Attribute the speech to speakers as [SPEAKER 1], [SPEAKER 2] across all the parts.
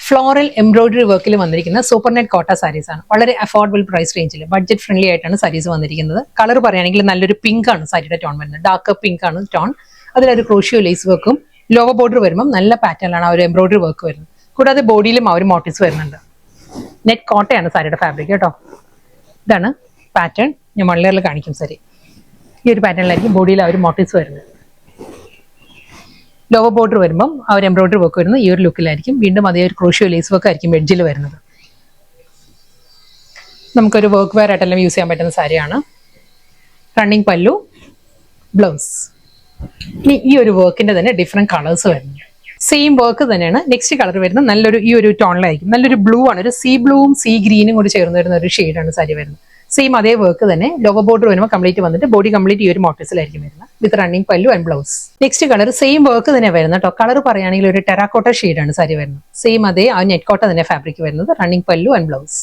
[SPEAKER 1] Floral embroidery വർക്കിൽ വന്നിരിക്കുന്ന super net കോട്ട സാരീസ് ആണ്. വളരെ അഫോർഡബിൾ പ്രൈസ് റേഞ്ചിൽ ബഡ്ജറ്റ് ഫ്രണ്ട്ലി ആയിട്ടാണ് സാരീസ് വന്നിരിക്കുന്നത്. കളർ പറയുകയാണെങ്കിൽ നല്ലൊരു പിങ്ക് ആണ് സാരിയുടെ ടോൺ വരുന്നത്. ഡാർക്ക് പിങ്ക് ആണ് ടോൺ. അതിലൊരു ക്രോഷ്യോ ലേസ് വർക്കും ലോവർ ബോർഡർ വരുമ്പോൾ നല്ല പാറ്റേണിലാണ് ആ ഒരു എംബ്രോയിഡറി വർക്ക് വരുന്നത്. കൂടാതെ ബോഡിയിലും ആ ഒരു മോട്ടീവ്സ് വരുന്നുണ്ട്. നെറ്റ് കോട്ടയാണ് സാരിയുടെ ഫാബ്രിക് കേട്ടോ. ഇതാണ് പാറ്റേൺ. ഞാൻ വൺ കാണിക്കും സാരി. ഈ ഒരു പാറ്റേണിലായിരിക്കും ബോഡിയിൽ ആ ഒരു മോട്ടീവ്സ് വരുന്നത്. ലോവർ ബോർഡർ വരുമ്പം ആ ഒരു എംബ്രോയിഡറി വർക്ക് വരുന്നത് ഈ ഒരു ലുക്കിലായിരിക്കും. വീണ്ടും അതേ ഒരു ക്രോഷ്യോ ലേസ് വർക്ക് ആയിരിക്കും എഡ്ജിൽ വരുന്നത്. നമുക്കൊരു വർക്ക് വെയർ ആയിട്ടെല്ലാം യൂസ് ചെയ്യാൻ പറ്റുന്ന സാരിയാണ്. റണ്ണിങ് പല്ലു, ബ്ലൗസ്. ഇനി ഈ ഒരു വർക്കിന്റെ തന്നെ ഡിഫറെന്റ് കളേഴ്സ് വരുന്നുണ്ട്. സെയിം വർക്ക് തന്നെയാണ്. നെക്സ്റ്റ് കളർ വരുന്നത് നല്ലൊരു ഈ ഒരു ടോണിലായിരിക്കും. നല്ലൊരു ബ്ലൂ ആണ്. ഒരു സീ ബ്ലൂവും സീ ഗ്രീനും കൂടി ചേർന്ന് വരുന്ന ഒരു ഷെയ്ഡാണ് സാരി വരുന്നത്. സെയിം അതേ വർക്ക് തന്നെ ലോവർ ബോർഡർ വരുമ്പോൾ കംപ്ലീറ്റ് വന്നിട്ട് ബോഡി കംപ്ലീറ്റ് ഈ ഒരു മോട്ടീവ്സിലായിരിക്കും വരുന്നത് വിത്ത് running pallu and blouse. Next colour same work തന്നെ വരുന്നത് കേട്ടോ. കളർ പറയുകയാണെങ്കിൽ ഒരു ടെറാക്കോട്ട ഷെയ്ഡാണ് സാരി വരുന്നത്. സെയിം അതേ ആ നെറ്റ് കോട്ട തന്നെ ഫാബ്രിക് വരുന്നത്. Running pallu and blouse.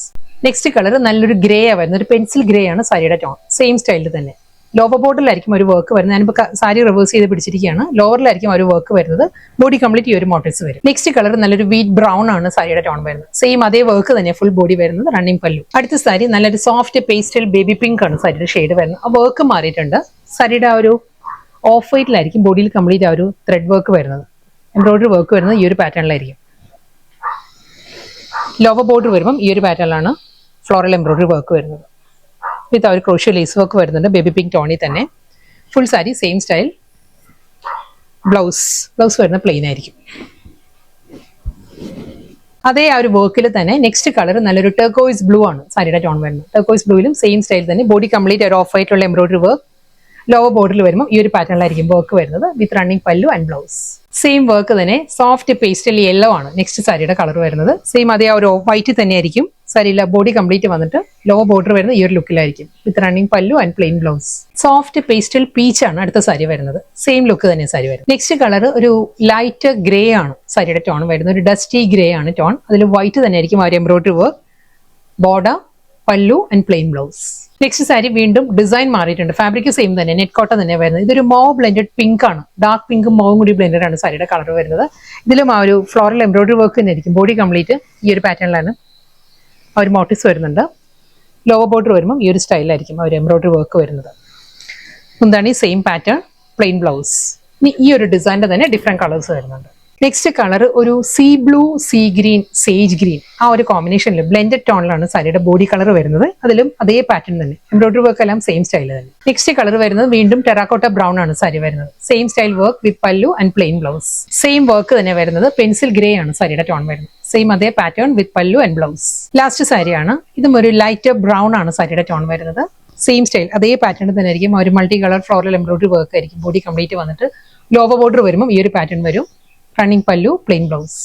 [SPEAKER 1] Next colour നല്ലൊരു ഗ്രേ ആ വരുന്നത്. ഒരു പെൻസിൽ ഗ്രേ ആണ് സാരിയുടെ ടോൺ. സെയിം സ്റ്റൈലിൽ തന്നെ ലോവർ ബോർഡറിലായിരിക്കും ഒരു വർക്ക് വരുന്നത്. ഞാനിപ്പോൾ സാരി റിവേഴ്സ് ചെയ്ത് പിടിച്ചിരിക്കുകയാണ്. ലോവറിലായിരിക്കും ഒരു വർക്ക് വരുന്നത്. ബോഡി കംപ്ലീറ്റ് ഈ ഒരു മോട്ടീവ്സ് വരും. നെക്സ്റ്റ് കളർ നല്ലൊരു വീറ്റ് ബ്രൗൺ ആണ് സാരിയുടെ ടോൺ വരുന്നത്. സെയിം അതേ വർക്ക് തന്നെ ഫുൾ ബോഡി വരുന്നത്. റണ്ണിങ് പല്ലു. അടുത്ത സാരി നല്ലൊരു സോഫ്റ്റ് പേസ്റ്റൽ ബേബി പിങ്ക് ആണ് സാരിയുടെ ഷെയ്ഡ് വരുന്നത്. ആ വർക്ക് മാറിയിട്ടുണ്ട്. സാരിയുടെ ആ ഒരു ഓഫ് വൈറ്റിലായിരിക്കും ബോഡിയിൽ കംപ്ലീറ്റ് ആ ഒരു ത്രെഡ് വർക്ക് വരുന്നത്. എംബ്രോയിഡറി വർക്ക് വരുന്നത് ഈ ഒരു പാറ്റേണിലായിരിക്കും. ലോവർ ബോർഡർ വരുമ്പം ഈ ഒരു പാറ്റേണിലാണ് ഫ്ലോറൽ എംബ്രോയിഡറി വർക്ക് വരുന്നത്. വിത്ത് ആ ഒരു ക്രോഷ്യോ ലേസ് വർക്ക് വരുന്നുണ്ട് ബേബി പിങ്ക് ടോണിൽ തന്നെ. Full sari same style. Blouse വരുന്ന പ്ലെയിൻ ആയിരിക്കും. അതേ ആ ഒരു വർക്കിൽ തന്നെ നെക്സ്റ്റ് കളർ നല്ലൊരു ടർക്കോയിസ് ബ്ലൂ ആണ് സാരിയുടെ ടോൺ വരുന്നത്. ടർക്കോയിസ് ബ്ലൂയിലും സെയിം സ്റ്റൈൽ തന്നെ ബോഡി കംപ്ലീറ്റ് ഒരു ഓഫ് വൈറ്റുള്ള എംബ്രോയിഡറി വർക്ക്. ലോവർ ബോർഡറിൽ വരുമ്പോൾ ഈ ഒരു പാറ്റേണിലായിരിക്കും വർക്ക് വരുന്നത് വിത്ത് running pallu and blouse. Same work തന്നെ സോഫ്റ്റ് പേസ്റ്റൽ യെല്ലോ ആണ് നെക്സ്റ്റ് സാരിയുടെ കളർ വരുന്നത്. സെയിം അതേ ആ ഒരു വൈറ്റ് തന്നെ ആയിരിക്കും സാരിയില്ല. ബോഡി കംപ്ലീറ്റ് വന്നിട്ട് ലോവർ ബോർഡർ വരുന്നത് ഈ ഒരു ലുക്കിലായിരിക്കും with running pallu and plain blouse. Soft pastel peach ആണ് അടുത്ത സാരി വരുന്നത്. സെയിം ലുക്ക് തന്നെ സാരി വരുന്നത്. നെക്സ്റ്റ് കളർ ഒരു ലൈറ്റ് ഗ്രേ ആണ് സാരിയുടെ ടോൺ വരുന്നത്. ഒരു ഡസ്റ്റി ഗ്രേ ആണ് ടോൺ. അതിൽ വൈറ്റ് തന്നെ ആയിരിക്കും ആ ഒരു embroidery work. Border, pallu and plain blouse. Next sari വീണ്ടും ഡിസൈൻ മാറിയിട്ടുണ്ട്. ഫാബ്രിക് സെയിം തന്നെ. നെറ്റ് കോട്ട തന്നെ വരുന്നത്. ഇതൊരു മോ ബ്ലെൻഡഡ് പിങ്ക് ആണ്. ഡാർക്ക് പിങ്കും മോവും കൂടി ബ്ലെൻഡഡ് ആണ് സാരിയുടെ കളർ വരുന്നത്. ഇതിലും ആ ഒരു ഫ്ലോറൽ എംബ്രോയിഡറി വർക്ക് തന്നെ ആയിരിക്കും. ബോഡി കംപ്ലീറ്റ് ഈ ഒരു പാറ്റേണിലാണ് ആ ഒരു മോട്ടീവ്സ് വരുന്നുണ്ട്. ലോവർ ബോർഡർ വരുമ്പോൾ ഈ ഒരു സ്റ്റൈലായിരിക്കും ആ ഒരു എംബ്രോയിഡറി വർക്ക് വരുന്നത്. എന്താണ് ഈ സെയിം പാറ്റേൺ, പ്ലെയിൻ ബ്ലൗസ്. ഇനി ഈ ഒരു ഡിസൈനിന്റെ തന്നെ ഡിഫറെന്റ് കളേഴ്സ് വരുന്നുണ്ട്. നെക്സ്റ്റ് കളർ ഒരു see blue, see green, sage green ആ ഒരു കോമ്പിനേഷനിൽ ബ്ലെൻഡഡ് ടോണിലാണ് സാരിയുടെ ബോഡി കളർ വരുന്നത്. അതിലും അതേ പാറ്റേൺ തന്നെ. എംബ്രോയിഡറി വർക്ക് എല്ലാം സെയിം സ്റ്റൈൽ തന്നെ. നെക്സ്റ്റ് കളർ വരുന്നത് വീണ്ടും ടെറാക്കോട്ട ബ്രൗൺ ആണ് സാരി വരുന്നത്. Same style work with pallu and plain blouse. Same work തന്നെ വരുന്നത്. പെൻസിൽ ഗ്രേ ആണ് സാരിയുടെ ടോൺ വരുന്നത്. സെയിം അതേ pattern with pallu and blouse. Last സാരിയാണ്. ഇതും ഒരു ലൈറ്റ് ബ്രൗൺ ആണ് സാരിയുടെ ടോൺ വരുന്നത്. സെയിം സ്റ്റൈൽ അതേ പാറ്റേൺ തന്നെ ആയിരിക്കും. ഒരു multi colour floral embroidery work ആയിരിക്കും. ബോഡി കംപ്ലീറ്റ് വന്നിട്ട് ലോവർ ബോർഡർ വരുമ്പോൾ ഈ ഒരു പാറ്റേൺ വരും. റണ്ണിങ് പല്ലു, പ്ലെയിൻ ബ്ലൗസ്.